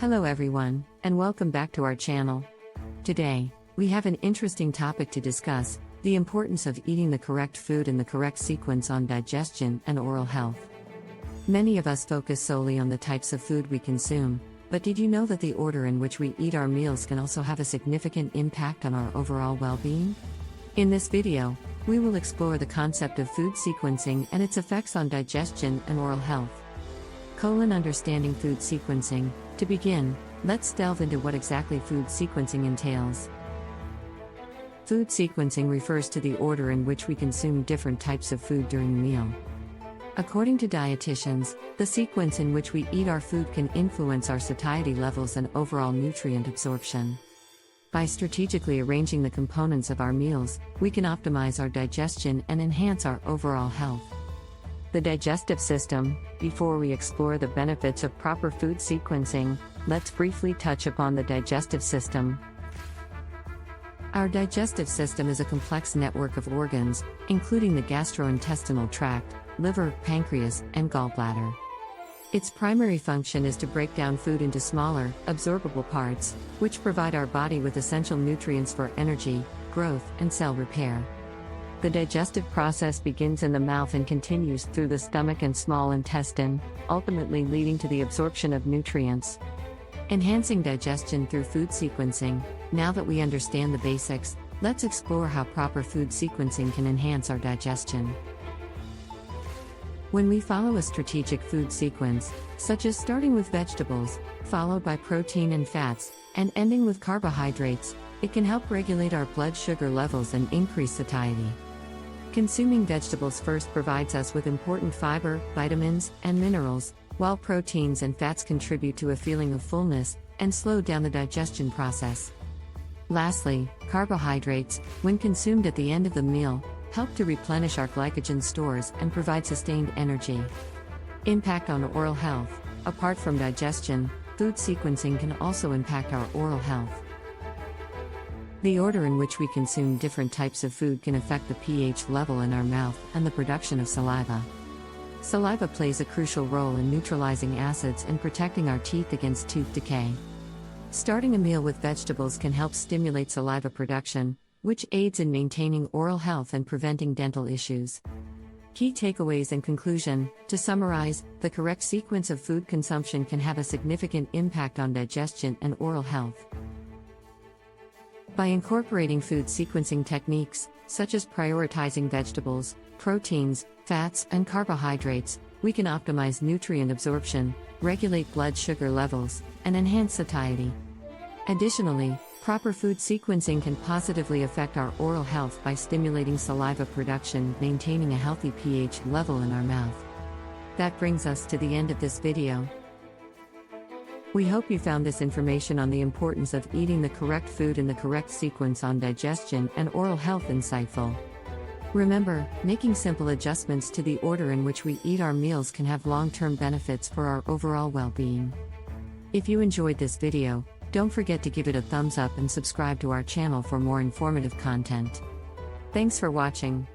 Hello everyone, and welcome back to our channel. Today, we have an interesting topic to discuss: the importance of eating the correct food in the correct sequence on digestion and oral health. Many of us focus solely on the types of food we consume, but did you know that the order in which we eat our meals can also have a significant impact on our overall well-being? In this video, we will explore the concept of food sequencing and its effects on digestion and oral health. Understanding food sequencing. To begin, let's delve into what exactly food sequencing entails. Food sequencing refers to the order in which we consume different types of food during a meal. According to dietitians, the sequence in which we eat our food can influence our satiety levels and overall nutrient absorption. By strategically arranging the components of our meals, we can optimize our digestion and enhance our overall health. The digestive system. Before we explore the benefits of proper food sequencing, let's briefly touch upon the digestive system. Our digestive system is a complex network of organs, including the gastrointestinal tract, liver, pancreas, and gallbladder. Its primary function is to break down food into smaller, absorbable parts, which provide our body with essential nutrients for energy, growth, and cell repair. The digestive process begins in the mouth and continues through the stomach and small intestine, ultimately leading to the absorption of nutrients. Enhancing digestion through food sequencing. Now that we understand the basics, let's explore how proper food sequencing can enhance our digestion. When we follow a strategic food sequence, such as starting with vegetables, followed by protein and fats, and ending with carbohydrates, it can help regulate our blood sugar levels and increase satiety. Consuming vegetables first provides us with important fiber, vitamins, and minerals, while proteins and fats contribute to a feeling of fullness and slow down the digestion process. Lastly, carbohydrates, when consumed at the end of the meal, help to replenish our glycogen stores and provide sustained energy. Impact on oral health. Apart from digestion, food sequencing can also impact our oral health. The order in which we consume different types of food can affect the pH level in our mouth and the production of saliva. Saliva plays a crucial role in neutralizing acids and protecting our teeth against tooth decay. Starting a meal with vegetables can help stimulate saliva production, which aids in maintaining oral health and preventing dental issues. Key takeaways and conclusion. To summarize, the correct sequence of food consumption can have a significant impact on digestion and oral health. By incorporating food sequencing techniques, such as prioritizing vegetables, proteins, fats, and carbohydrates, we can optimize nutrient absorption, regulate blood sugar levels, and enhance satiety. Additionally, proper food sequencing can positively affect our oral health by stimulating saliva production, maintaining a healthy pH level in our mouth. That brings us to the end of this video. We hope you found this information on the importance of eating the correct food in the correct sequence on digestion and oral health insightful. Remember, making simple adjustments to the order in which we eat our meals can have long-term benefits for our overall well-being. If you enjoyed this video, don't forget to give it a thumbs up and subscribe to our channel for more informative content. Thanks for watching.